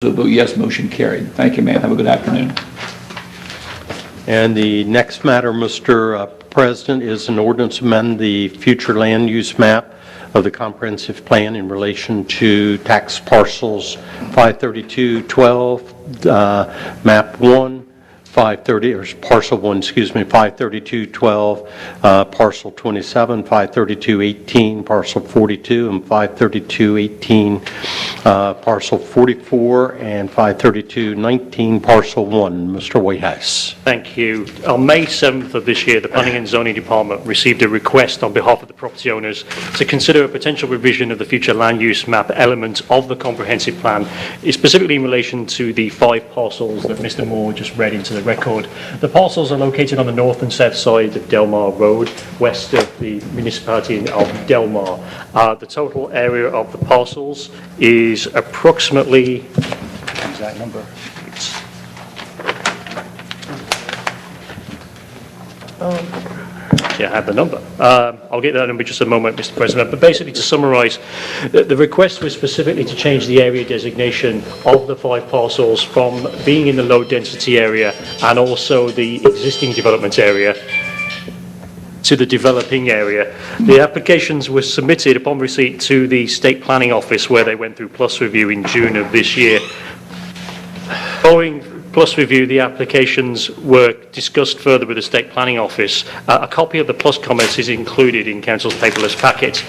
So vote yes, motion carried. Thank you, ma'am. Have a good afternoon. And the next matter, Mr. President, is an ordinance to amend the future land use map of the comprehensive plan in relation to tax parcels 53212, map 1, 530, or parcel 1, excuse me, 53212, parcel 27, 53218, parcel 42, and 53218, parcel 44, and 53219, parcel 1. Mr. Whitehouse. Thank you. On May 7th of this year, the Planning and Zoning Department received a request on behalf of the property owners to consider a potential revision of the future land use map element of the comprehensive plan, specifically in relation to the 5 parcels that Mr. Moore just read into the record. The parcels are located on the north and south side of Delmar Road, west of the municipality of Delmar. The total area of the parcels is approximately, exact number, I have the number. I'll get that number in just a moment, Mr. President. But basically, to summarise, the request was specifically to change the area designation of the 5 parcels from being in the low density area and also the existing development area to the developing area. The applications were submitted upon receipt to the State Planning Office, where they went through plus review in June of this year. Following plus review, the applications were discussed further with the State Planning Office. A copy of the plus comments is included in Council's paperless packet.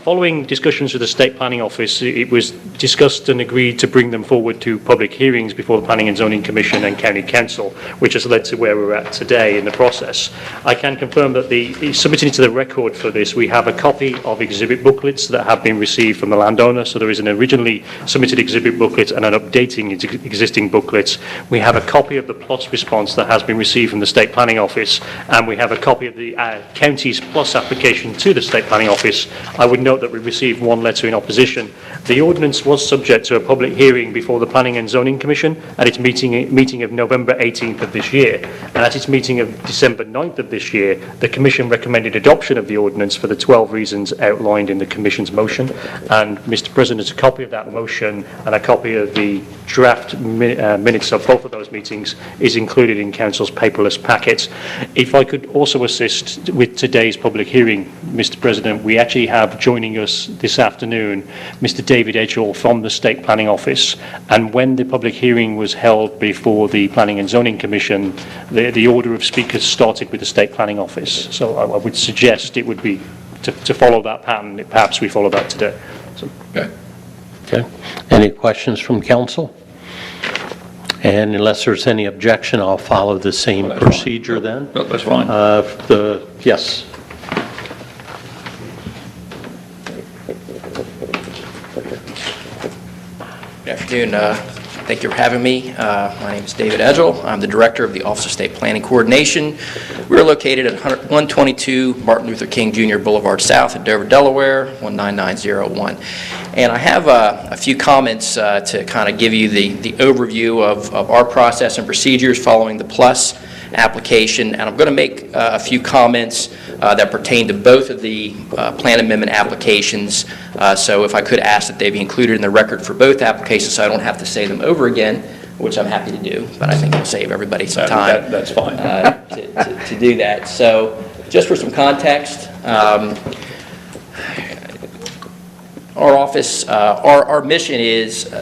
Following discussions with the State Planning Office, it was discussed and agreed to bring them forward to public hearings before the Planning and Zoning Commission and County Council, which has led to where we're at today in the process. I can confirm that submitted into the record for this, we have a copy of exhibit booklets that have been received from the landowner. So there is an originally submitted exhibit booklet and an updating existing booklets. We have a copy of the plus response that has been received from the State Planning Office, and we have a copy of the county's plus application to the State Planning Office. I would note that we received 1 letter in opposition. The ordinance was subject to a public hearing before the Planning and Zoning Commission at its meeting of November 18th of this year, and at its meeting of December 9th of this year, the Commission recommended adoption of the ordinance for the 12 reasons outlined in the Commission's motion. And Mr. President, a copy of that motion and a copy of the draft minutes of both of those meetings is included in Council's paperless packet. If I could also assist with today's public hearing, Mr. President, we actually have joining us this afternoon Mr. David Edgell from the State Planning Office, and when the public hearing was held before the Planning and Zoning Commission, the order of speakers started with the State Planning Office. So I would suggest it would be to follow that pattern. Perhaps we follow that today. So. Okay. Any questions from Council? And unless there's any objection, I'll follow the same procedure fine. then. No, that's fine. Yes. Good afternoon. Thank you for having me. My name is David Edgell. I'm the Director of the Office of State Planning Coordination. We're located at 122 Martin Luther King Jr. Boulevard South in Dover, Delaware, 19901. And I have a few comments to kind of give you the overview of our process and procedures following the PLUS application. And I'm going to make a few comments that pertain to both of the plan amendment applications. So if I could ask that they be included in the record for both applications so I don't have to say them over again, which I'm happy to do, but I think it'll save everybody some time. That's fine. To do that. So just for some context, our office, our mission is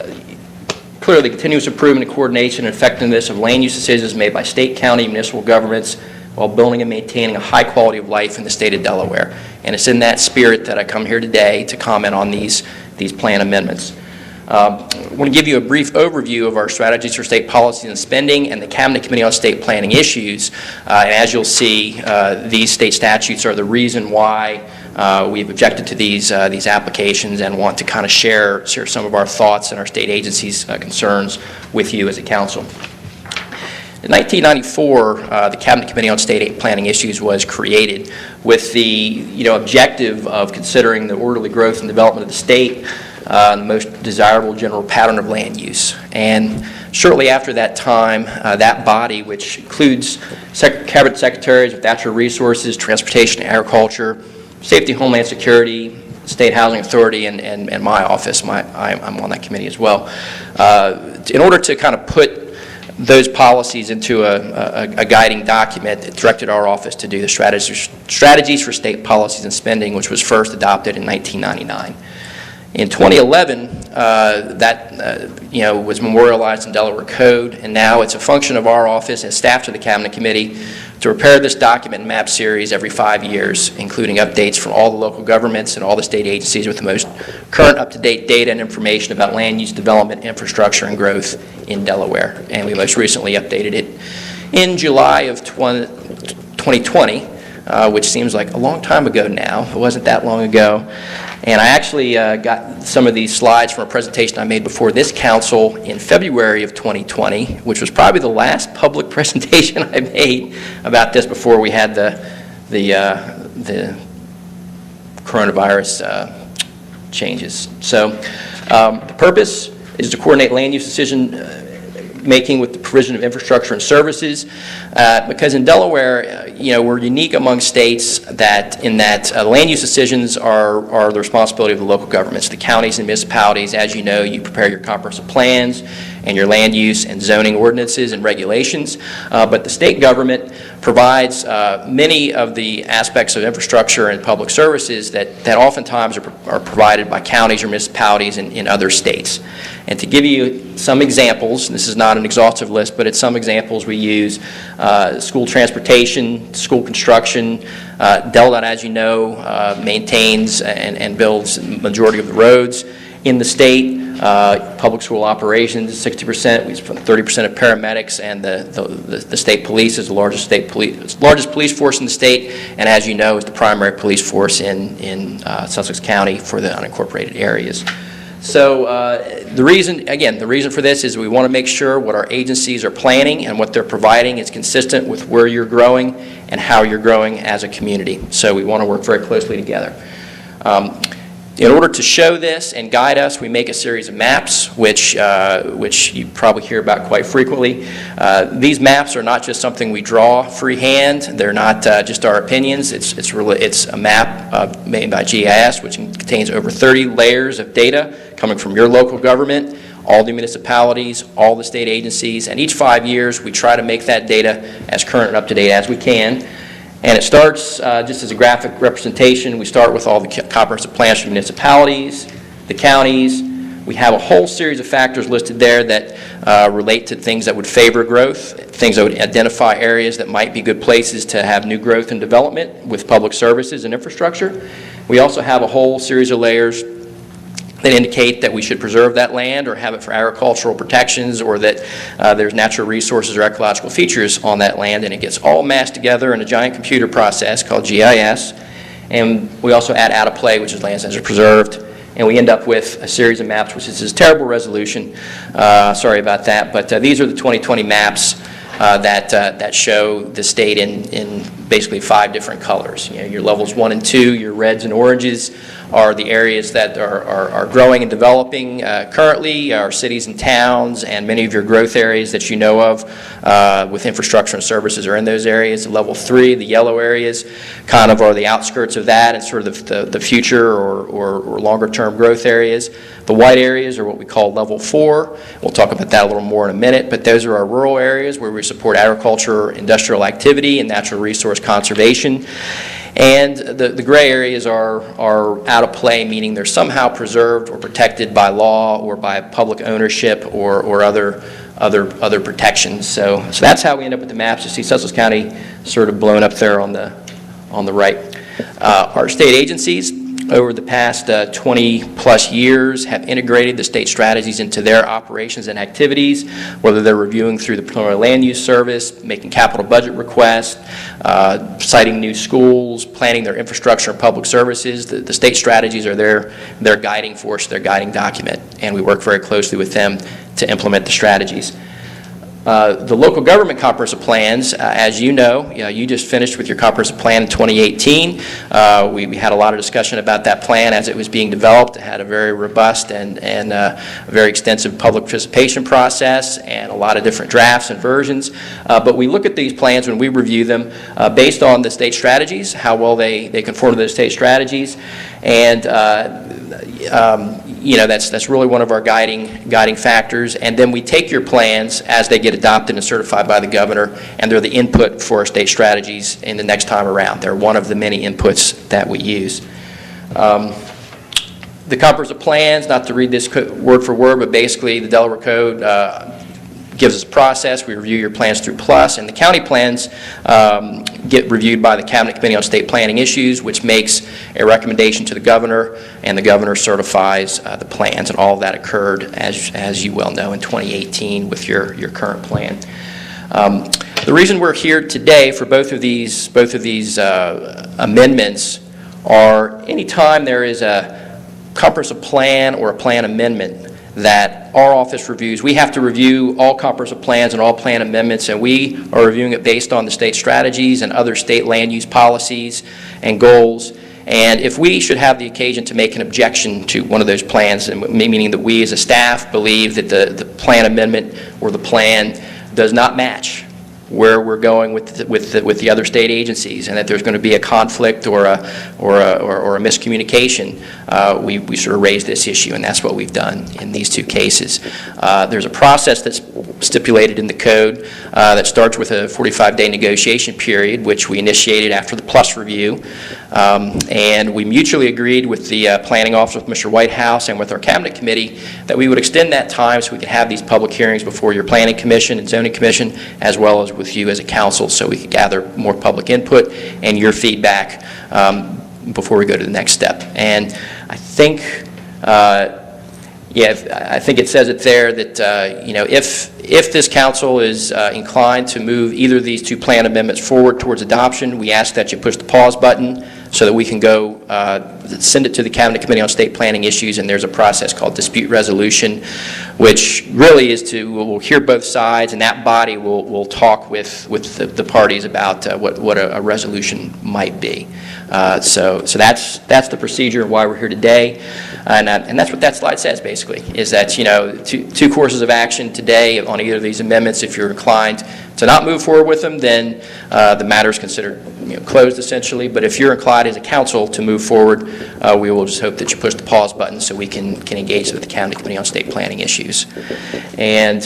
clearly continuous improvement and coordination and effectiveness of land use decisions made by state, county, municipal governments while building and maintaining a high quality of life in the state of Delaware. And it's in that spirit that I come here today to comment on these plan amendments. I want to give you a brief overview of our strategies for state policy and spending and the Cabinet Committee on State Planning issues. And as you'll see, these state statutes are the reason why we've objected to these applications and want to kind of share some of our thoughts and our state agencies' concerns with you as a council. In 1994, the Cabinet Committee on State Planning Issues was created with the objective of considering the orderly growth and development of the state, the most desirable general pattern of land use. And shortly after that time, that body, which includes Cabinet Secretaries of Natural Resources, Transportation and Agriculture, Safety, Homeland Security, State Housing Authority, and my office, I'm on that committee as well. in order to kind of put those policies into a guiding document, it directed our office to do the strategies for state policies and spending, which was first adopted in 1999. In 2011, was memorialized in Delaware Code, and now it's a function of our office and staff to the Cabinet Committee to prepare this document and map series every 5 years, including updates from all the local governments and all the state agencies with the most current up-to-date data and information about land use development, infrastructure, and growth in Delaware. And we most recently updated it in July of 2020, which seems like a long time ago now. It wasn't that long ago. And I actually got some of these slides from a presentation I made before this council in February of 2020, which was probably the last public presentation I made about this before we had the coronavirus changes. So the purpose is to coordinate land use decision making with the provision of infrastructure and services, because in Delaware, we're unique among states that land use decisions are the responsibility of the local governments, the counties and municipalities. As you know, you prepare your comprehensive plans and your land use and zoning ordinances and regulations, but the state government provides many of the aspects of infrastructure and public services that oftentimes are provided by counties or municipalities in other states. And to give you some examples, this is not an exhaustive list, but it's some examples we use: school transportation, school construction. DelDOT, as you know, maintains and builds the majority of the roads in the state. Public school operations, 60%, we spend 30% of paramedics, and the state police is the largest police force in the state, and as you know, is the primary police force in Sussex County for the unincorporated areas. So the reason for this is we want to make sure what our agencies are planning and what they're providing is consistent with where you're growing and how you're growing as a community. So we want to work very closely together. In order to show this and guide us, we make a series of maps, which you probably hear about quite frequently. These maps are not just something we draw freehand. They're not just our opinions. It's a map made by GIS, which contains over 30 layers of data coming from your local government, all the municipalities, all the state agencies, and each 5 years we try to make that data as current and up-to-date as we can. And it starts, just as a graphic representation, we start with all the comprehensive plans for municipalities, the counties. We have a whole series of factors listed there that relate to things that would favor growth, things that would identify areas that might be good places to have new growth and development with public services and infrastructure. We also have a whole series of layers that indicate that we should preserve that land or have it for agricultural protections, or that there's natural resources or ecological features on that land, and it gets all mashed together in a giant computer process called GIS. And we also add out of play, which is lands that are preserved, and we end up with a series of maps, which is this terrible resolution. Sorry about that, but these are the 2020 maps that show the state in basically 5 different colors. Your levels 1 and 2, your reds and oranges, are the areas that are growing and developing currently, our cities and towns, and many of your growth areas that you know of with infrastructure and services are in those areas. Level 3, the yellow areas, kind of are the outskirts of that and sort of the future or longer term growth areas. The white areas are what we call level 4. We'll talk about that a little more in a minute, but those are our rural areas where we support agriculture, industrial activity, and natural resource conservation. And the gray areas are out of play, meaning they're somehow preserved or protected by law or by public ownership or other protections. So that's how we end up with the maps. You see Sussex County sort of blown up there on the right. Our state agencies over the past 20 plus years have integrated the state strategies into their operations and activities, whether they're reviewing through the preliminary land use service, making capital budget requests, citing new schools, planning their infrastructure and public services. The state strategies are their guiding force, their guiding document, and we work very closely with them to implement the strategies. The local government comprehensive plans, as you know, you just finished with your comprehensive plan in 2018. We had a lot of discussion about that plan as it was being developed. It had a very robust and a very extensive public participation process and a lot of different drafts and versions. But we look at these plans when we review them based on the state strategies, how well they conform to those state strategies. And that's really one of our guiding factors. And then we take your plans as they get adopted and certified by the governor, and they're the input for our state strategies in the next time around. They're one of the many inputs that we use. The comprehensive plans, not to read this word for word, but basically the Delaware Code gives us a process. We review your plans through PLUS, and the county plans get reviewed by the Cabinet Committee on State Planning Issues, which makes a recommendation to the governor, and the governor certifies the plans. And all of that occurred, as you well know, in 2018 with your current plan. The reason we're here today for both of these amendments are anytime there is a comprehensive plan or a plan amendment that our office reviews, we have to review all comprehensive plans and all plan amendments, and we are reviewing it based on the state strategies and other state land use policies and goals. And if we should have the occasion to make an objection to one of those plans, and meaning that we as a staff believe that the plan amendment or the plan does not match where we're going with the other state agencies, and that there's going to be a conflict or a miscommunication, we sort of raise this issue, and that's what we've done in these two cases. There's a process that's stipulated in the code that starts with a 45-day negotiation period, which we initiated after the PLUS review, and we mutually agreed with the planning office, with Mr. Whitehouse, and with our cabinet committee that we would extend that time so we could have these public hearings before your planning commission and zoning commission, as well as with you as a council, so we could gather more public input and your feedback before we go to the next step. And I think, I think it says it there that if this council is inclined to move either of these two plan amendments forward towards adoption, we ask that you push the pause button so that we can go send it to the Cabinet Committee on State Planning Issues, and there's a process called dispute resolution, which really is we'll hear both sides, and that body will talk with the parties about what a resolution might be. So that's the procedure and why we're here today, and that's what that slide says basically, is that two courses of action today on either of these amendments. If you're inclined to not move forward with them, then the matter is considered closed essentially. But if you're inclined as a council to move forward, we will just hope that you push the pause button so we can engage with the Cabinet Committee on State Planning Issues. And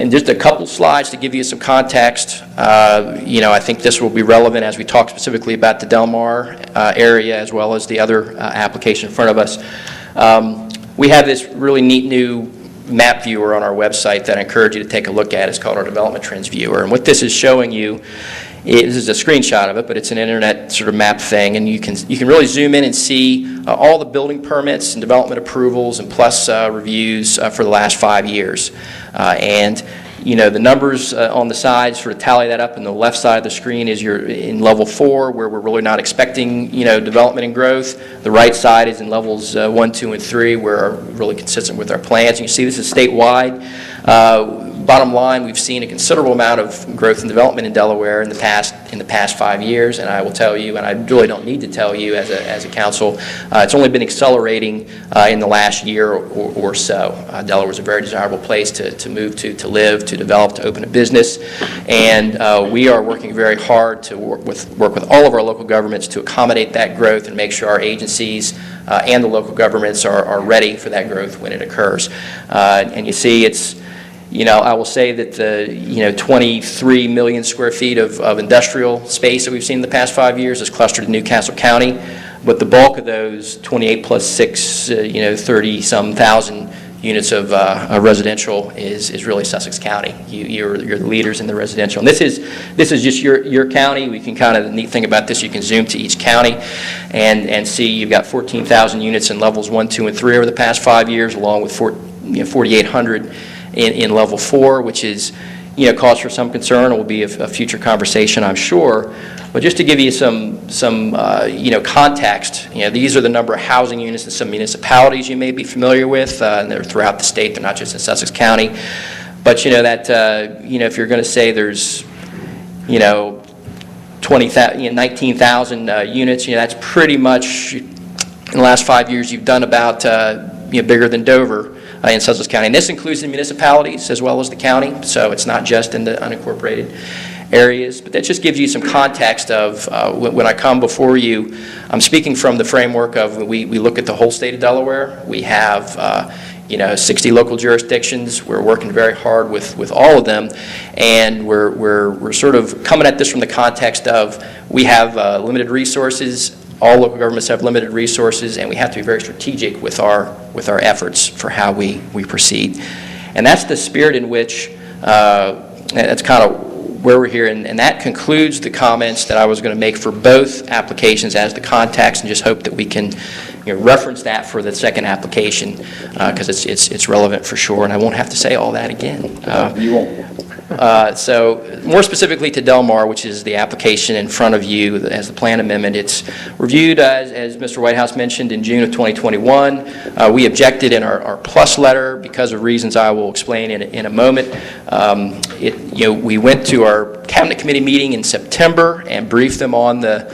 just a couple slides to give you some context. I think this will be relevant as we talk specifically about the Delmar area as well as the other application in front of us. We have this really neat new map viewer on our website that I encourage you to take a look at. It's called our Development Trends Viewer. And what this is showing you, this is a screenshot of it, but it's an internet sort of map thing, and you can really zoom in and see all the building permits and development approvals and plus reviews for the last 5 years. And the numbers on the sides sort of tally that up, and the left side of the screen is you're in level 4, where we're really not expecting development and growth. The right side is in levels 1, 2, and 3, where are really consistent with our plans. And you see this is statewide. Bottom line, we've seen a considerable amount of growth and development in Delaware in the past 5 years, and I will tell you, and I really don't need to tell you as a council, it's only been accelerating in the last year or so. Delaware is a very desirable place to move to live, to develop, to open a business, and we are working very hard to work with all of our local governments to accommodate that growth and make sure our agencies and the local governments are ready for that growth when it occurs. And you see it's I will say that the 23 million square feet of industrial space that we've seen in the past 5 years is clustered in Newcastle County, but the bulk of those 28 plus 6, 30-some thousand units of residential is really Sussex County. You're the leaders in the residential, and this is just your county. We can the neat thing about this, you can zoom to each county and see you've got 14,000 units in levels 1, 2, and 3 over the past 5 years, along with 4,800 in level 4, which is cause for some concern. It will be a future conversation, I'm sure. But just to give you some context, these are the number of housing units in some municipalities you may be familiar with, and they're throughout the state. They're not just in Sussex County. But if you're going to say there's 19,000 units, that's pretty much in the last 5 years you've done about bigger than Dover in Sussex County. And this includes the municipalities as well as the county, so it's not just in the unincorporated areas. But that just gives you some context of when I come before you, I'm speaking from the framework of we look at the whole state of Delaware. We have 60 local jurisdictions. We're working very hard with all of them, and we're sort of coming at this from the context of we have limited resources. All local governments have limited resources, and we have to be very strategic with our efforts for how we proceed. And that's the spirit in which that's kind of where we're here, and that concludes the comments that I was going to make for both applications as the context, and just hope that we can reference that for the second application because it's relevant for sure, and I won't have to say all that again. You won't. So more specifically to Delmar, which is the application in front of you as the plan amendment, it's reviewed, as Mr. Whitehouse mentioned, in June of 2021. We objected in our plus letter because of reasons I will explain in a moment. We went to our cabinet committee meeting in September and briefed them on the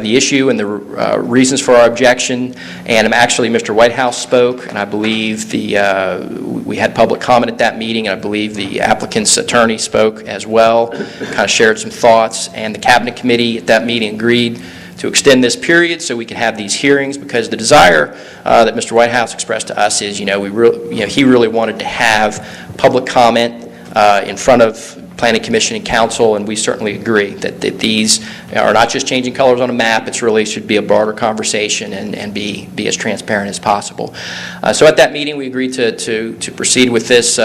issue and the reasons for our objection, and actually Mr. Whitehouse spoke, and I believe we had public comment at that meeting, and I believe the applicant's attorney spoke as well, kind of shared some thoughts, and the cabinet committee at that meeting agreed to extend this period so we could have these hearings, because the desire that Mr. Whitehouse expressed to us is, he really wanted to have public comment in front of Planning Commission and Council, and we certainly agree that these are not just changing colors on a map. It really should be a broader conversation and be as transparent as possible. So at that meeting, we agreed to proceed with this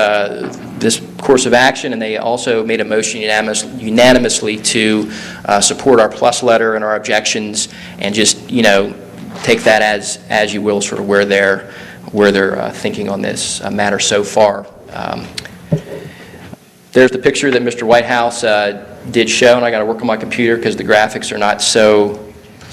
course of action, and they also made a motion unanimously to support our plus letter and our objections, and just take that as you will, sort of where they're thinking on this matter so far. There's the picture that Mr. Whitehouse did show, and I got to work on my computer because the graphics are not so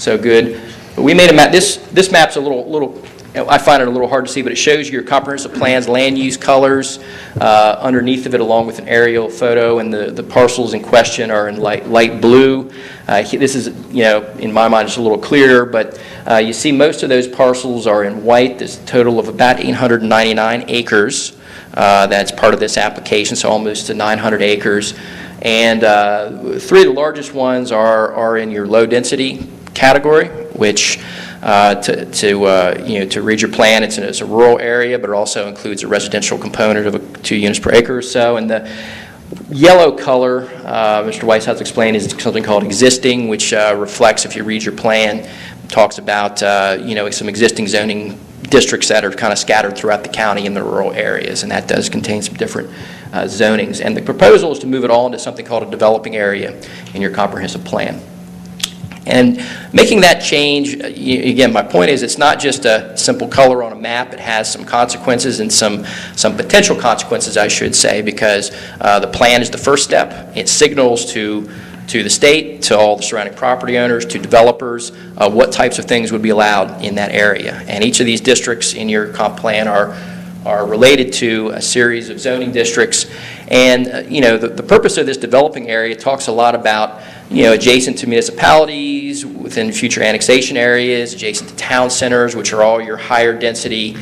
good. But we made a map. This map's a little. I find it a little hard to see, but it shows your comprehensive plans, land use colors underneath of it, along with an aerial photo, and the parcels in question are in light blue. This is, in my mind, just a little clearer, but you see most of those parcels are in white. There's a total of about 899 acres. That's part of this application, so almost to 900 acres. And three of the largest ones are in your low density category, which to read your plan, it's a rural area, but it also includes a residential component of 2 units per acre or so. And the yellow color, Mr. Whitehouse explained, is something called existing, which reflects, if you read your plan, talks about some existing zoning districts that are kind of scattered throughout the county in the rural areas, and that does contain some different zonings. And the proposal is to move it all into something called a developing area in your comprehensive plan. And making that change, again, my point is it's not just a simple color on a map. It has some consequences, and some potential consequences, I should say, because the plan is the first step. It signals to the state, to all the surrounding property owners, to developers, what types of things would be allowed in that area. And each of these districts in your comp plan are related to a series of zoning districts. And the purpose of this developing area talks a lot about adjacent to municipalities, within future annexation areas, adjacent to town centers, which are all your higher density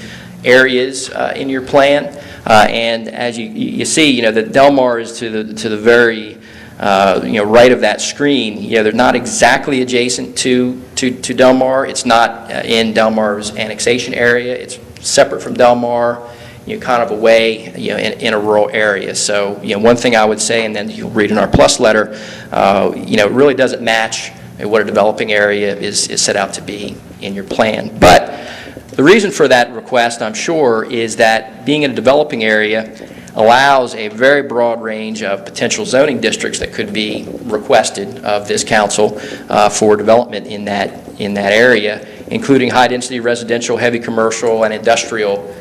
areas in your plan. And as you see, the Delmar is to the very right of that screen. They're not exactly adjacent to Delmar. It's not in Delmar's annexation area. It's separate from Delmar, kind of away, in a rural area. So, one thing I would say, and then you'll read in our plus letter, it really doesn't match what a developing area is set out to be in your plan. But the reason for that request, I'm sure, is that being in a developing area allows a very broad range of potential zoning districts that could be requested of this council for development in that area, including high-density residential, heavy commercial, and industrial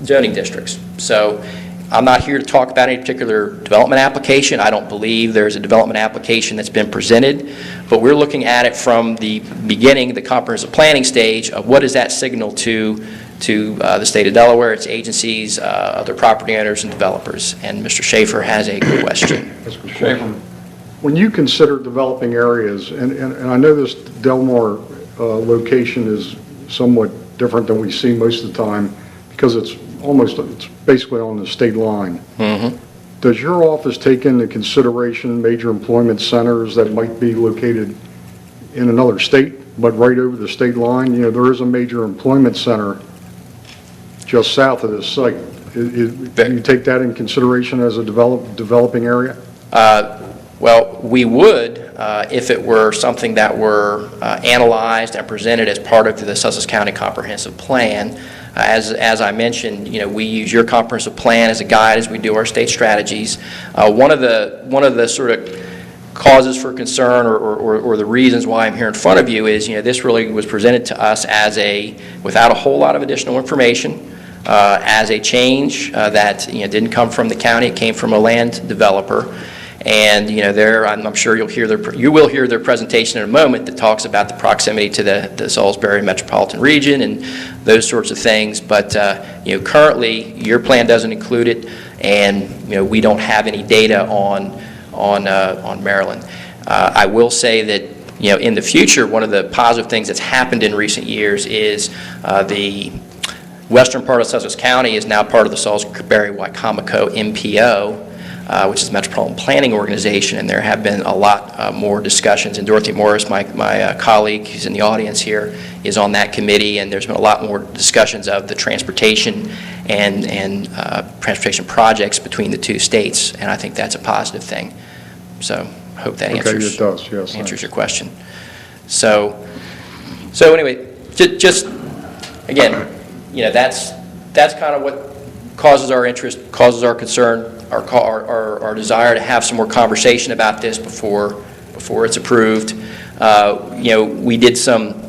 zoning districts. So I'm not here to talk about any particular development application. I don't believe there's a development application that's been presented, but we're looking at it from the beginning, the comprehensive planning stage, of what is that signal to the state of Delaware, its agencies, other property owners, and developers. And Mr. Schaefer has a question. Mr. Schaefer, when you consider developing areas, and I know this Delmar location is somewhat different than we see most of the time because it's basically on the state line. Mm-hmm. does your office take into consideration major employment centers that might be located in another state, but right over the state line? You know, there is a major employment center just south of this site. Do you take that in consideration as a developing area? Well, we would if it were something that were analyzed and presented as part of the Sussex County Comprehensive Plan. As I mentioned, you know, we use your comprehensive plan as a guide as we do our state strategies. One of the sort of causes for concern or the reasons why I'm here in front of you is, you know, this really was presented to us as without a whole lot of additional information, as a change that, you know, didn't come from the county, it came from a land developer. And, you know, I'm sure you will hear their presentation in a moment that talks about the proximity to the Salisbury metropolitan region and those sorts of things. But, you know, currently your plan doesn't include it, and, you know, we don't have any data on Maryland. I will say that, you know, in the future, one of the positive things that's happened in recent years is the western part of Sussex County is now part of the Salisbury-Wycomico MPO, which is the Metropolitan Planning Organization, and there have been a lot more discussions. And Dorothy Morris, my colleague who's in the audience here, is on that committee, and there's been a lot more discussions of the transportation and transportation projects between the two states, and I think that's a positive thing. So I hope that answers, it does, yes, answers your question. So anyway, just again, you know, that's kind of what causes our interest, causes our concern, our desire to have some more conversation about this before it's approved. You know, we did some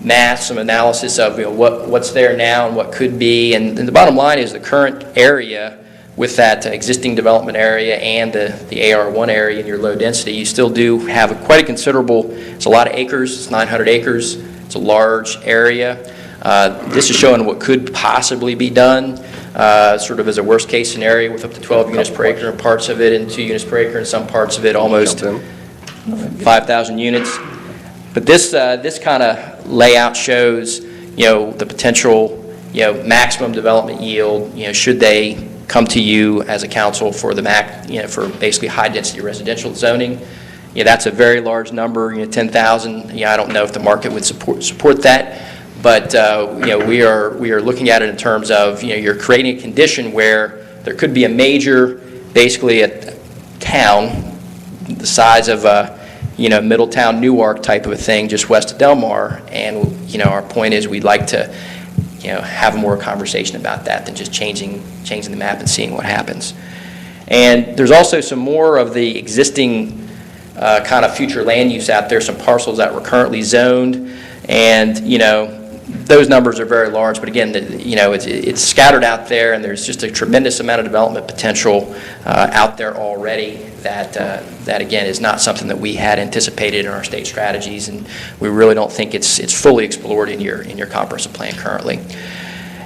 math, some analysis of, you know, what's there now and what could be, and the bottom line is the current area with that existing development area and the AR1 area in your low density, you still do have quite a considerable, it's a lot of acres, it's 900 acres, it's a large area. This is showing what could possibly be done, sort of as a worst case scenario with up to 12 units per acre in parts of it and 2 units per acre in some parts of it, almost 5,000 units. But this kind of layout shows, you know, the potential, you know, maximum development yield, you know, should they come to you as a council for for basically high density residential zoning. You know, that's a very large number, you know, 10,000. You know, I don't know if the market would support that. But you know, we are looking at it in terms of, you know, you're creating a condition where there could be a major, basically a town the size of you know, Middletown, Newark type of a thing just west of Delmar, and, you know, our point is we'd like to, you know, have more conversation about that than just changing the map and seeing what happens. And there's also some more of the existing kind of future land use out there, some parcels that were currently zoned, and, you know, those numbers are very large, but again, you know, it's scattered out there, and there's just a tremendous amount of development potential out there already that again is not something that we had anticipated in our state strategies, and we really don't think it's fully explored in your comprehensive plan currently.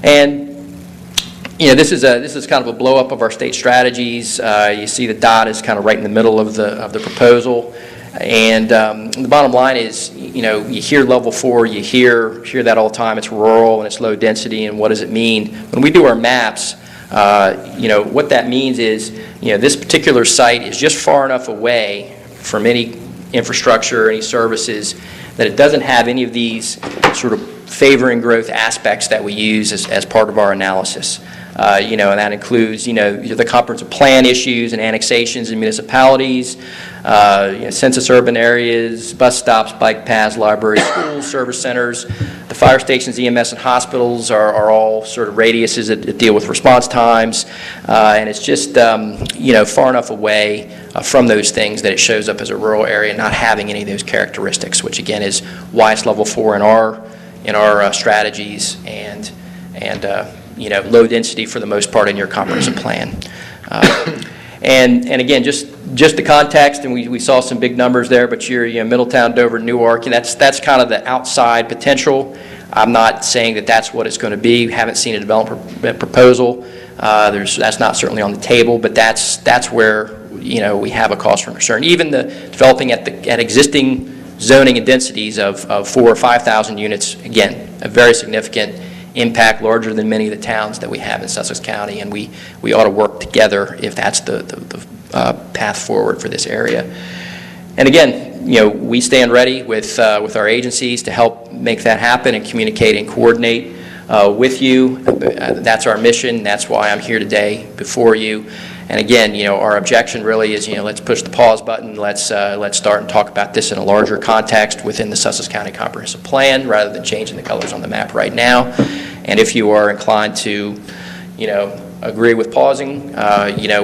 And you know, this is kind of a blow up of our state strategies. You see the dot is kind of right in the middle of the proposal. And the bottom line is, you know, you hear level 4, you hear that all the time. It's rural and it's low density, and what does it mean? When we do our maps, you know, what that means is, you know, this particular site is just far enough away from any infrastructure, any services, that it doesn't have any of these sort of favoring growth aspects that we use as part of our analysis. You know, and that includes, you know, the comprehensive plan issues and annexations in municipalities, you know, census urban areas, bus stops, bike paths, libraries, schools, service centers. The fire stations, EMS, and hospitals are all sort of radiuses that deal with response times, and it's just, you know, far enough away from those things that it shows up as a rural area, not having any of those characteristics, which again is why it's level 4 in our strategies, and you know, low density for the most part in your comprehensive plan. And again, just the context, and we saw some big numbers there, but you know, Middletown, Dover, Newark, and that's kind of the outside potential. I'm not saying that that's what it's going to be. We haven't seen a development proposal. That's not certainly on the table, but that's where, you know, we have a cause for concern. Even the developing at existing zoning and densities of 4,000 or 5,000 units, again, a very significant impact larger than many of the towns that we have in Sussex County, and we ought to work together if that's the path forward for this area. And again, we stand ready with our agencies to help make that happen and communicate and coordinate with you. That's our mission. That's why I'm here today before you. And again, our objection really is, let's push the pause button. Let's start and talk about this in a larger context within the Sussex County Comprehensive Plan rather than changing the colors on the map right now. And if you are inclined to, agree with pausing,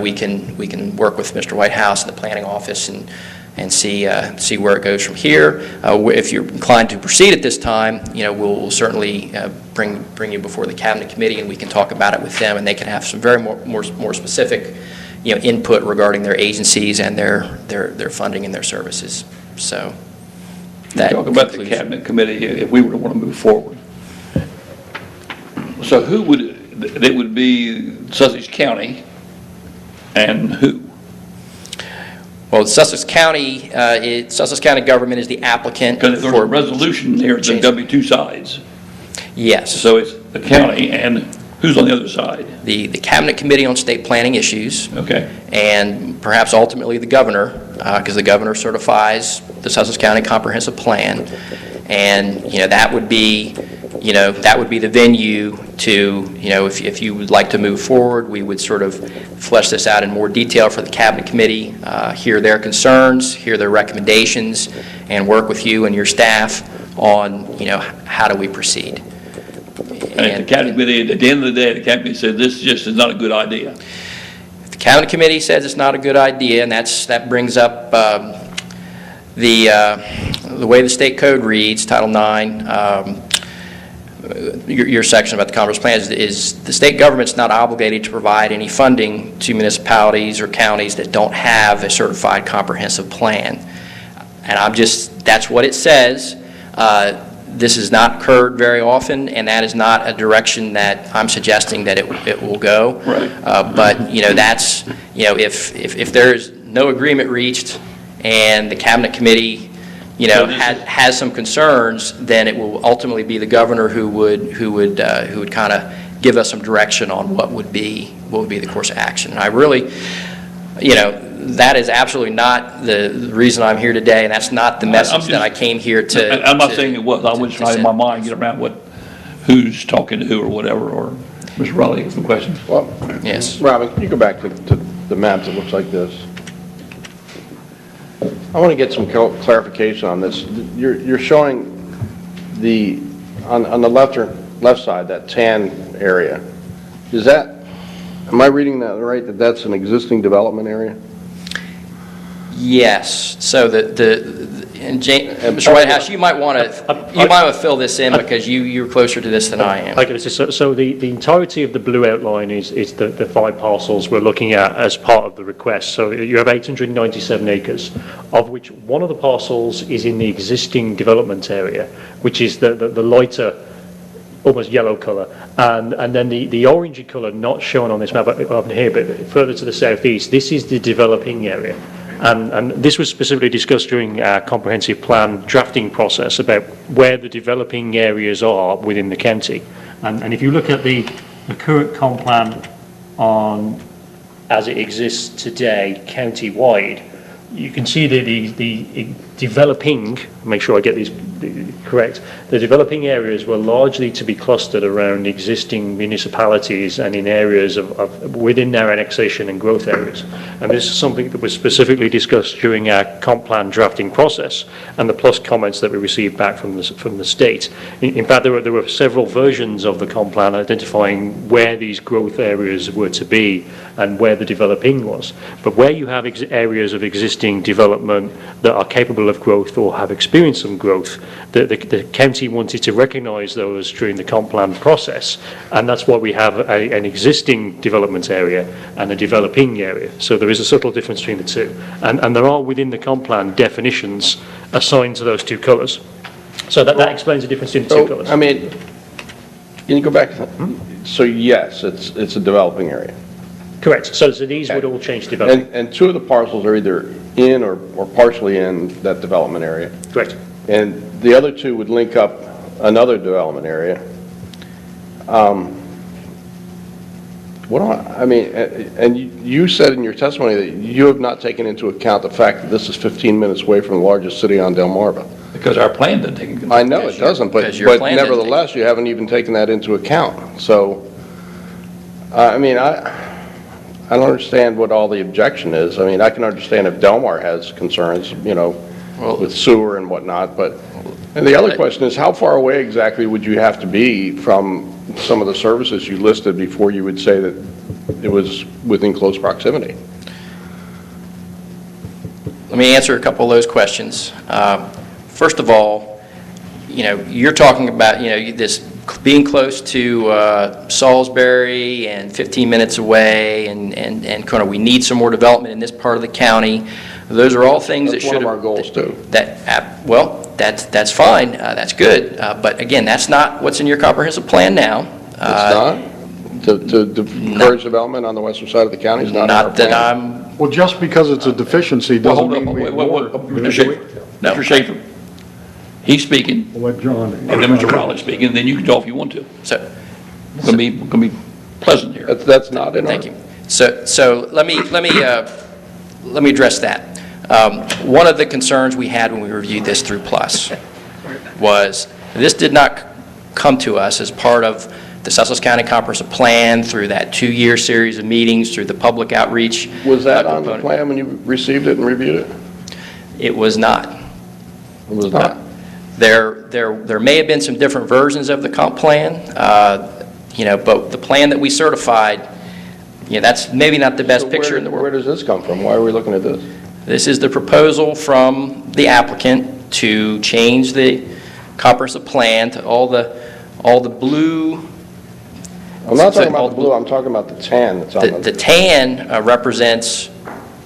we can work with Mr. Whitehouse and the planning office and see where it goes from here. If you're inclined to proceed at this time, we'll certainly bring you before the Cabinet Committee, and we can talk about it with them, and they can have some very more specific input regarding their agencies and their funding and their services. So that Talk about the Cabinet Committee if we were to want to move forward. So who would, it would be Sussex County and who? Well, Sussex County government is the applicant. Because there's a resolution here, the W-2 sides. Yes. So it's the county, and who's on the other side? The Cabinet Committee on State Planning Issues. Okay. And perhaps ultimately the governor, because the governor certifies the Sussex County Comprehensive Plan. And, that would be the venue to, if you would like to move forward, we would sort of flesh this out in more detail for the Cabinet Committee, hear their concerns, hear their recommendations, and work with you and your staff on, how do we proceed. And the Cabinet Committee, at the end of the day, the Cabinet Committee said this just is not a good idea. If the Cabinet Committee says it's not a good idea, and that brings up the way the state code reads, Title IX, your section about the comprehensive plans is the state government's not obligated to provide any funding to municipalities or counties that don't have a certified comprehensive plan. And that's what it says. This has not occurred very often, and that is not a direction that I'm suggesting that it will go. Right. But that's if there is no agreement reached and the Cabinet Committee has some concerns, then it will ultimately be the governor who would kind of give us some direction on what would be the course of action. And I really, that is absolutely not the reason I'm here today, and that's not the message that I came here to. I'm not saying it was. I was trying in my mind get around who's talking to who or whatever. Or Mr. Raleigh, have some questions? Well, Yes. Robin, can you go back to the map that looks like this? I want to get some clarification on this. You're showing on the left side, that tan area. Am I reading that right, that that's an existing development area? Yes. So Mr. Whitehouse, you might want to fill this in because you're closer to this than I am. Okay, so the entirety of the blue outline is the 5 parcels we're looking at as part of the request. So you have 897 acres, of which one of the parcels is in the existing development area, which is the lighter, almost yellow colour, and then the orangey colour not shown on this map up here, but further to the southeast, this is the developing area. And this was specifically discussed during our comprehensive plan drafting process about where the developing areas are within the county. And if you look at the current comp plan as it exists today, county-wide, you can see the developing, make sure I get these correct, the developing areas were largely to be clustered around existing municipalities and in areas within their annexation and growth areas. And this is something that was specifically discussed during our comp plan drafting process and the plus comments that we received back from the state. In fact, there were several versions of the comp plan identifying where these growth areas were to be and where the developing was. But where you have areas of existing development that are capable of growth or have experienced some growth, the county wanted to recognise those during the comp plan process, and that's why we have an existing development area and a developing area. So there is a subtle difference between the two, and there are within the comp plan definitions assigned to those 2 colours. So that explains the difference in the 2 colours. I mean, can you go back? So yes, it's a developing area. Correct. So these would all change development. And 2 of the parcels are either in or partially in that development area. Correct. And the other 2 would link up another development area. I mean, and you said in your testimony that you have not taken into account the fact that this is 15 minutes away from the largest city on Delmar. Because our plan doesn't take into I know it doesn't, but nevertheless, you haven't even taken that into account. So, I mean, I don't understand what all the objection is. I mean, I can understand if Delmar has concerns, you know, with sewer and whatnot, but, and the other question is, how far away exactly would you have to be from some of the services you listed before you would say that it was within close proximity? Let me answer a couple of those questions. First of all, you know, you're talking about, you know, this being close to Salisbury and 15 minutes away, and kind of we need some more development in this part of the county. Those are all things that should have... That's one of our goals, too. Well, that's fine. That's good. But again, that's not what's in your comprehensive plan now. It's not? To encourage development on the western side of the county is not in our Not that plan? I'm... Well, just because it's a deficiency Well, doesn't hold mean on, we wait, ignore it. Mr. Schaefer. No. Mr. Schaefer. He's speaking, We'll let John. and then Mr. Rowley's speaking, and then you can talk if you want to. So, It's gonna be pleasant here. That's not in our... thank you. So let me address that. One of the concerns we had when we reviewed this through Plus was this did not come to us as part of the Sussex County Comprehensive Plan through that 2-year series of meetings, through the public outreach. Was that on the component. plan when you received it and reviewed it? It was not. It was not? There may have been some different versions of the comp plan, you know, but the plan that we certified, you know, that's maybe not the best picture in the world. Where does this come from? Why are we looking at this? This is the proposal from the applicant to change the comprehensive plan to all the blue. I'm not talking about the blue, I'm talking about the tan that's on The tan represents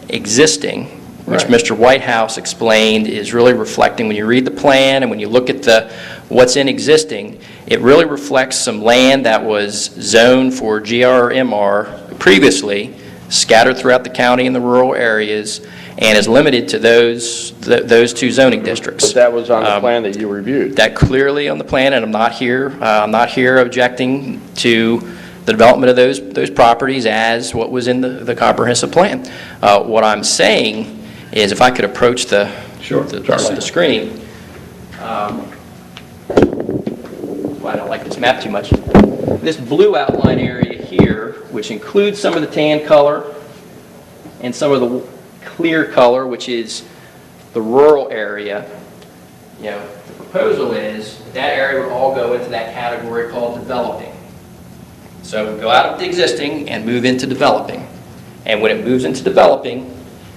existing, which Right. Mr. Whitehouse explained is really reflecting, when you read the plan and when you look at what's in existing, it really reflects some land that was zoned for GR or MR previously, scattered throughout the county in the rural areas, and is limited to those 2 zoning districts. But that was on the plan that you reviewed. That clearly on the plan, and I'm not here objecting to the development of those properties as what was in the comprehensive plan. What I'm saying is, if I could approach the screen. Well, I don't like this map too much. This blue outline area here, which includes some of the tan color and some of the clear color, which is the rural area, you know, the proposal is that area would all go into that category called developing. So go out of the existing and move into developing. And when it moves into developing,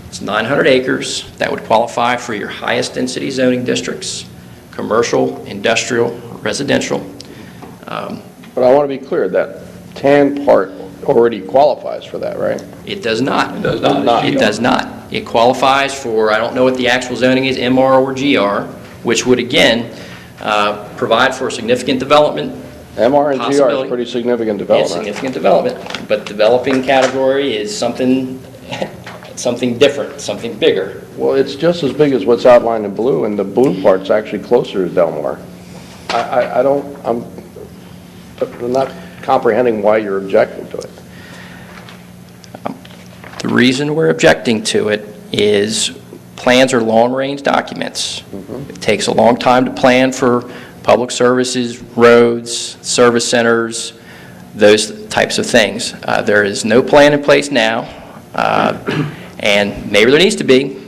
it's 900 acres that would qualify for your highest density zoning districts, commercial, industrial, residential. But I want to be clear, that tan part already qualifies for that, right? It does not. It does not. It does not. It qualifies for, I don't know what the actual zoning is, MR or GR, which would again provide for significant development. MR and GR Possibility. is pretty significant It's development. significant development, but developing category is something different, something bigger. Well, it's just as big as what's outlined in blue, and the blue part's actually closer to Delmar. I'm not comprehending why you're objecting to it. The reason we're objecting to it is plans are long-range documents. It takes a long time to plan for public services, roads, service centers, those types of things. There is no plan in place now, and maybe there needs to be,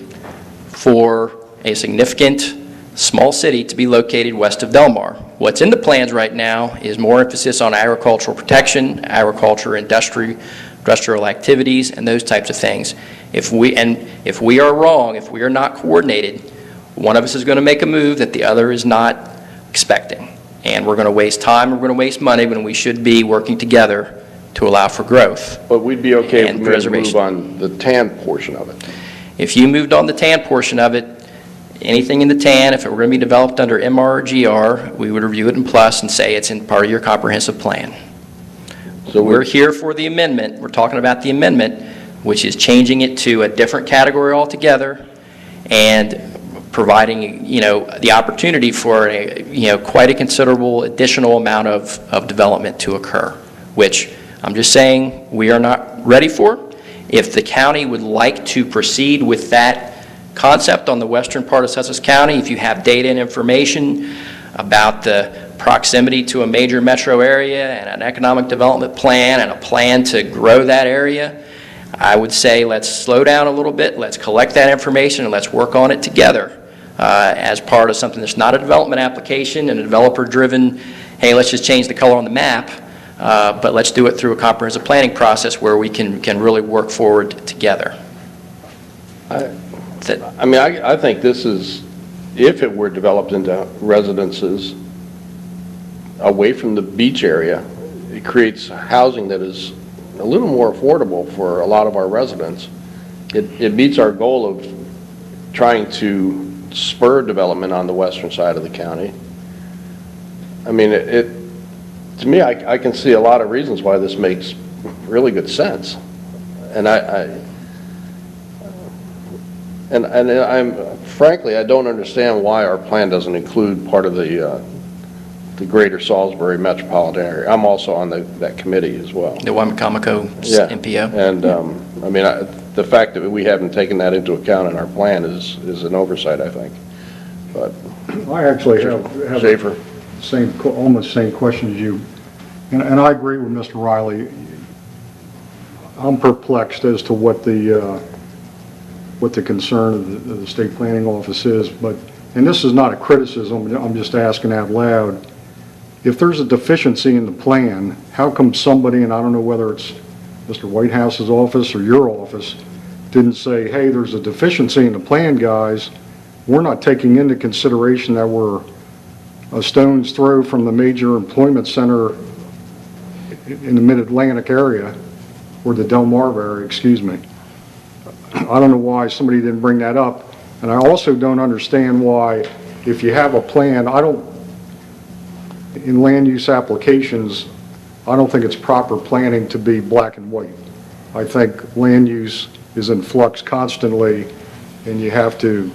for a significant small city to be located west of Delmar. What's in the plans right now is more emphasis on agricultural protection, agriculture, industrial activities, and those types of things. If we are wrong, if we are not coordinated, one of us is going to make a move that the other is not expecting. And we're going to waste time, we're going to waste money when we should be working together to allow for growth. But we'd be okay if And we made a move preservation. on the tan portion of it. If you moved on the tan portion of it, anything in the tan, if it were going to be developed under MR or GR, we would review it in plus and say it's in part of your comprehensive plan. So We're here for the amendment. We're talking about the amendment, which is changing it to a different category altogether and providing, the opportunity for quite a considerable additional amount of development to occur, which I'm just saying we are not ready for. If the county would like to proceed with that concept on the western part of Sussex County, if you have data and information about the proximity to a major metro area and an economic development plan and a plan to grow that area, I would say let's slow down a little bit, let's collect that information, and let's work on it together as part of something that's not a development application and a developer-driven, hey, let's just change the color on the map, but let's do it through a comprehensive planning process where we can really work forward together. I think this is, if it were developed into residences away from the beach area, it creates housing that is a little more affordable for a lot of our residents. It meets our goal of trying to spur development on the western side of the county. I mean, to me, I can see a lot of reasons why this makes really good sense. And I'm frankly, I don't understand why our plan doesn't include part of the greater Salisbury metropolitan area. I'm also on that committee as well. The Wimacomico MPO. And I mean, the fact that we haven't taken that into account in our plan is an oversight, I think. But I actually have Schaefer. Almost same question as you, and I agree with Mr. Riley. I'm perplexed as to what the concern of the state planning office is, and this is not a criticism, I'm just asking out loud. If there's a deficiency in the plan, how come somebody, and I don't know whether it's Mr. Whitehouse's office or your office, didn't say, hey, there's a deficiency in the plan, guys. We're not taking into consideration that we're a stone's throw from the major employment center in the mid-Atlantic area, or the Delmar area, excuse me. I don't know why somebody didn't bring that up. And I also don't understand why, if you have a plan, in land use applications, I don't think it's proper planning to be black and white. I think land use is in flux constantly, and you have to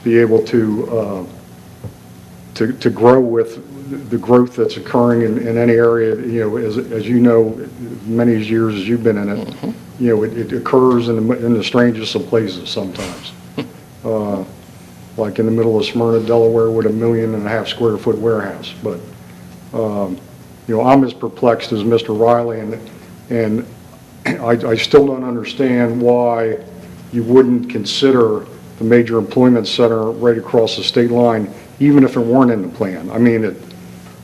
be able to grow with the growth that's occurring in any area. As you know, many years as you've been in it, it occurs in the strangest of places sometimes. Like in the middle of Smyrna, Delaware, with a 1.5 million square foot warehouse. But I'm as perplexed as Mr. Riley, and I still don't understand why you wouldn't consider the major employment center right across the state line, even if it weren't in the plan. I mean,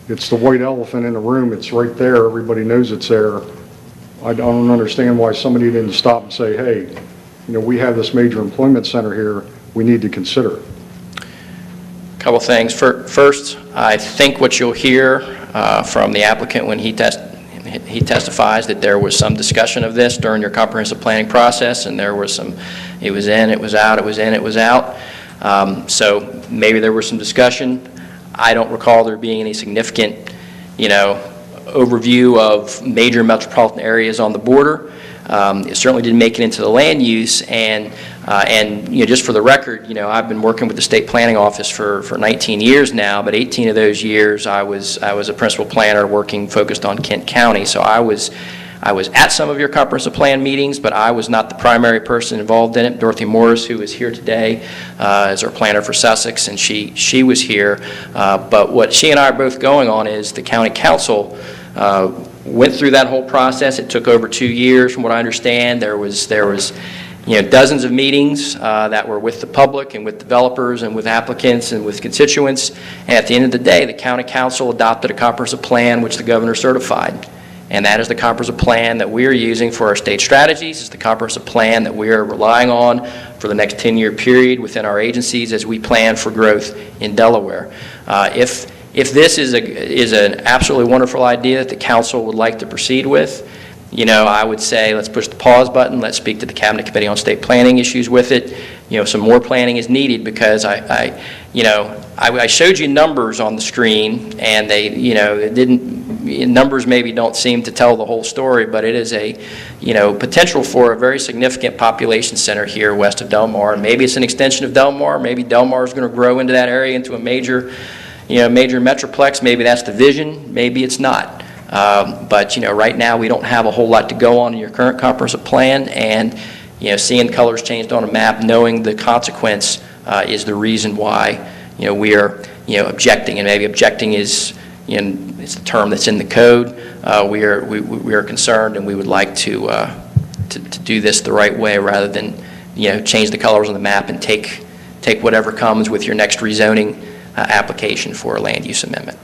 it's the white elephant in the room. It's right there. Everybody knows it's there. I don't understand why somebody didn't stop and say, hey, we have this major employment center here. We need to consider it. Couple things. First, I think what you'll hear from the applicant when he testifies that there was some discussion of this during your comprehensive planning process, and there was some, it was in, it was out, it was in, it was out. So maybe there was some discussion. I don't recall there being any significant, overview of major metropolitan areas on the border. It certainly didn't make it into the land use, and just for the record, I've been working with the state planning office for 19 years now, but 18 of those years I was a principal planner focused on Kent County. So I was at some of your comprehensive plan meetings, but I was not the primary person involved in it. Dorothy Morris, who is here today, is our planner for Sussex, and she was here. But what she and I are both going on is the county council went through that whole process. It took over 2 years, from what I understand. There was dozens of meetings that were with the public and with developers and with applicants and with constituents. And at the end of the day, the county council adopted a comprehensive plan which the governor certified. And that is the comprehensive plan that we are using for our state strategies. It's the comprehensive plan that we are relying on for the next 10-year period within our agencies as we plan for growth in Delaware. If this is an absolutely wonderful idea that the council would like to proceed with, I would say let's push the pause button. Let's speak to the Cabinet Committee on State Planning issues with it. Some more planning is needed because I showed you numbers on the screen, and they, it didn't numbers maybe don't seem to tell the whole story, but it is a, potential for a very significant population center here west of Delmar. Maybe it's an extension of Delmar. Maybe Delmar is going to grow into that area into a major metroplex. Maybe that's the vision. Maybe it's not. But right now we don't have a whole lot to go on in your current comprehensive plan, and seeing colors changed on a map, knowing the consequence is the reason why we are objecting. And maybe objecting is it's the term that's in the code. We are concerned, and we would like to do this the right way rather than change the colors on the map and take whatever comes with your next rezoning application for a land use amendment.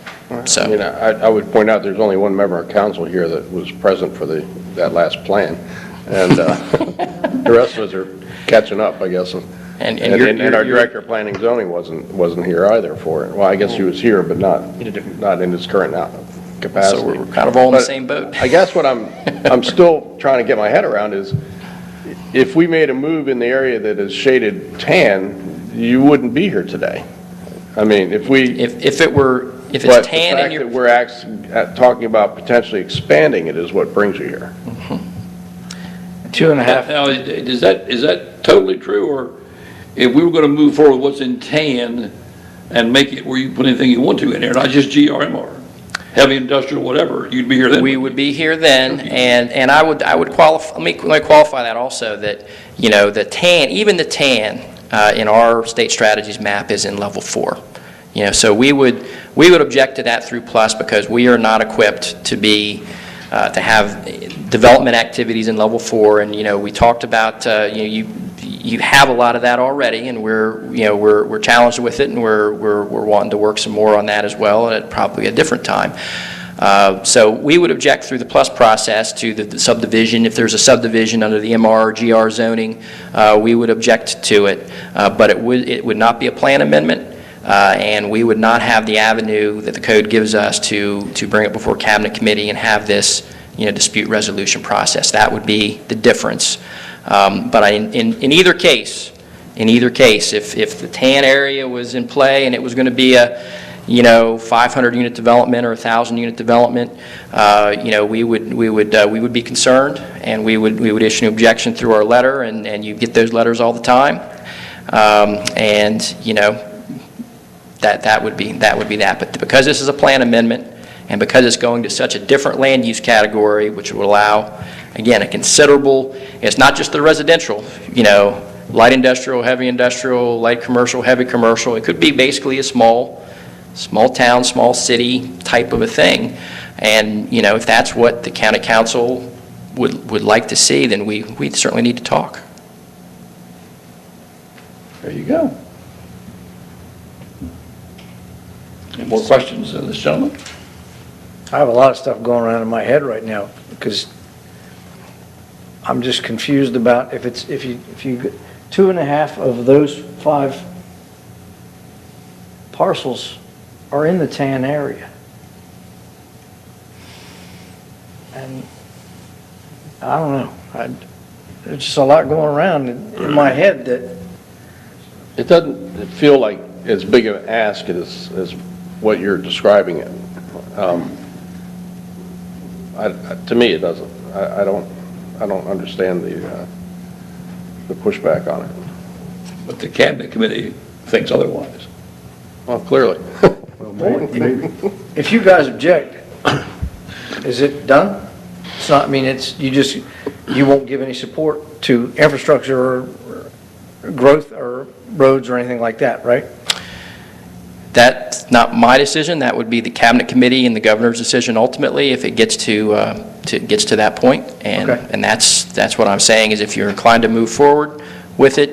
So, I would point out there's only one member of council here that was present for that last plan, and the rest of us are catching up, I guess. And our director of planning zoning wasn't here either for it. Well, I guess he was here, but not in his current capacity. So we're kind of all in the same boat. I guess what I'm still trying to get my head around is, if we made a move in the area that is shaded tan, you wouldn't be here today. I mean, if it's tan, and the fact that we're actually talking about potentially expanding it is what brings you here. 2.5. Now, is that totally true, or if we were going to move forward with what's in tan and make it where you put anything you want to in there, not just GRMR, heavy industrial, whatever, you'd be here then? We would be here then, and I would qualify. Let me qualify that also, that the tan, even the tan in our state strategies map is in level 4. So we would object to that through plus, because we are not equipped to be to have development activities in level 4. And we talked about you have a lot of that already, and we're challenged with it, and we're wanting to work some more on that as well at probably a different time. So we would object through the plus process to the subdivision. If there's a subdivision under the MR or GR zoning, we would object to it, but it would not be a plan amendment. And we would not have the avenue that the code gives us to bring it before cabinet committee and have this dispute resolution process. That would be the difference. But in either case, if the tan area was in play and it was going to be a 500 unit development or 1,000 unit development, we would be concerned, and we would issue an objection through our letter, and you get those letters all the time, that would be that. But because this is a plan amendment, and because it's going to such a different land use category, which will allow, again, a considerable, it's not just the residential, light industrial, heavy industrial, light commercial, heavy commercial. It could be basically a small town, small city type of a thing. And, if that's what the county council would like to see, then we certainly need to talk. There you go. Any more questions of this gentleman? I have a lot of stuff going around in my head right now, because I'm just confused about if you 2.5 of those 5 parcels are in the tan area. And I don't know. There's just a lot going around in my head that... It doesn't feel like as big of an ask as what you're describing it. To me, it doesn't. I don't understand the pushback on it. But the cabinet committee thinks otherwise. Well, clearly. Maybe. If you guys object, is it done? It's not, you won't give any support to infrastructure or growth or roads or anything like that, right? That's not my decision. That would be the cabinet committee and the governor's decision ultimately, if it gets to that point. And Okay. and that's what I'm saying, is if you're inclined to move forward with it,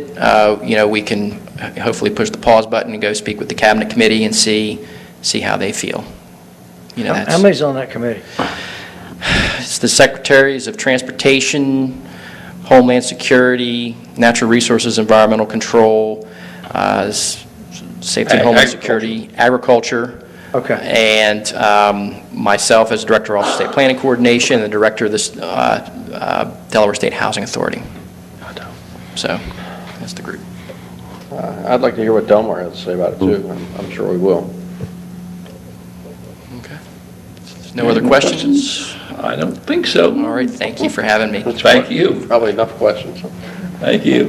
we can hopefully push the pause button and go speak with the cabinet committee and see how they feel. How many's on that committee? It's the secretaries of transportation, Homeland Security, Natural Resources, Environmental Control, Safety and Homeland Security, Agriculture. Okay. And myself as Director of Office of State Planning Coordination and the Director of this Delaware State Housing Authority. So that's the group. I'd like to hear what Delmar has to say about it too. I'm sure we will. Okay. No other questions? I don't think so. All right, thank you for having me. Thank you. Probably enough questions. Thank you.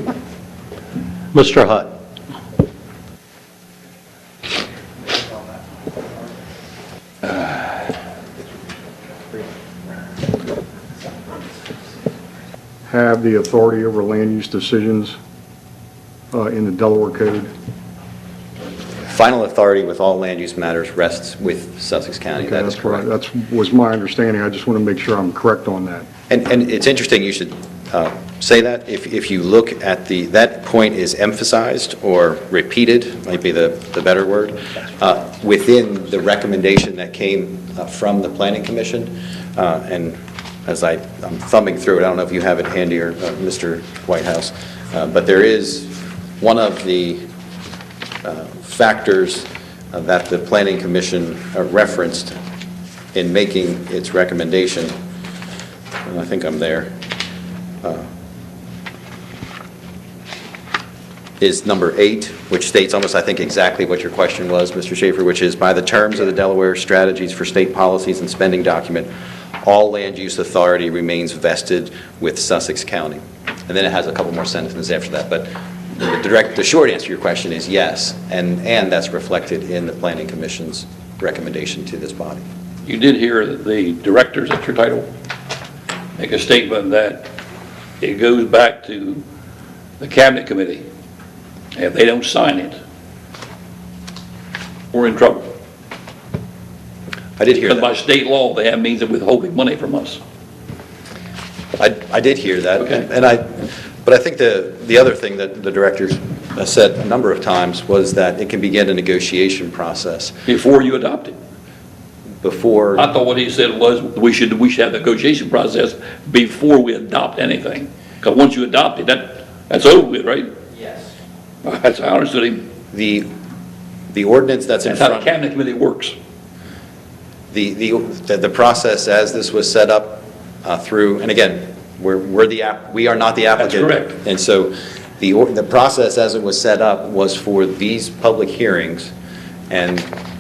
Mr. Hutt. Have the authority over land use decisions in the Delaware Code. Final authority with all land use matters rests with Sussex County. That is correct. That was my understanding. I just want to make sure I'm correct on that. And it's interesting you should say that. If you look at that point is emphasized or repeated, might be the better word, within the recommendation that came from the Planning Commission. And as I'm thumbing through it, I don't know if you have it handy or Mr. Whitehouse, but there is one of the factors that the Planning Commission referenced in making its recommendation, and I think I'm there, is number 8, which states almost, I think, exactly what your question was, Mr. Schaefer, which is, by the terms of the Delaware Strategies for State Policies and Spending document, all land use authority remains vested with Sussex County. And then it has a couple more sentences after that, but the short answer to your question is yes, and that's reflected in the Planning Commission's recommendation to this body. You did hear the directors, that's your title, make a statement that it goes back to the Cabinet Committee. If they don't sign it, we're in trouble. I did hear Because by that. state law, they have means of withholding money from us. I did hear that. Okay. But I think the other thing that the directors said a number of times was that it can begin a negotiation process Before you adopt it. before. I thought what he said was we should have the negotiation process before we adopt anything. Because once you adopt it, that's over with, right? Yes. That's how I understood him. The ordinance that's in That's how the front. Cabinet Committee works. The process as this was set up through, and again, we are not the applicant. That's correct. And so the process as it was set up was for these public hearings, and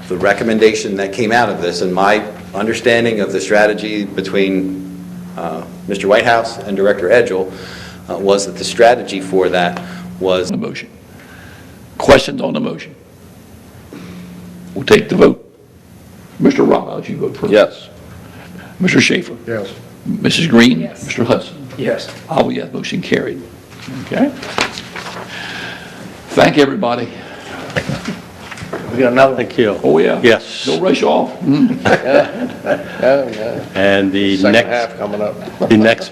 the recommendation that came out of this, and my understanding of the strategy between Mr. Whitehouse and Director Edgell was that the strategy for that was. The motion. Questions on the motion? We'll take the vote. Mr. Rock, you vote first. Yes. Mr. Schaefer? Yes. Mrs. Green? Yes. Mr. Hudson? Yes. I'll be yes, motion carried. Okay? Thank everybody. We got another one. Thank you. Oh, yeah. Yes. Don't rush off. And the Second next, half coming up. the next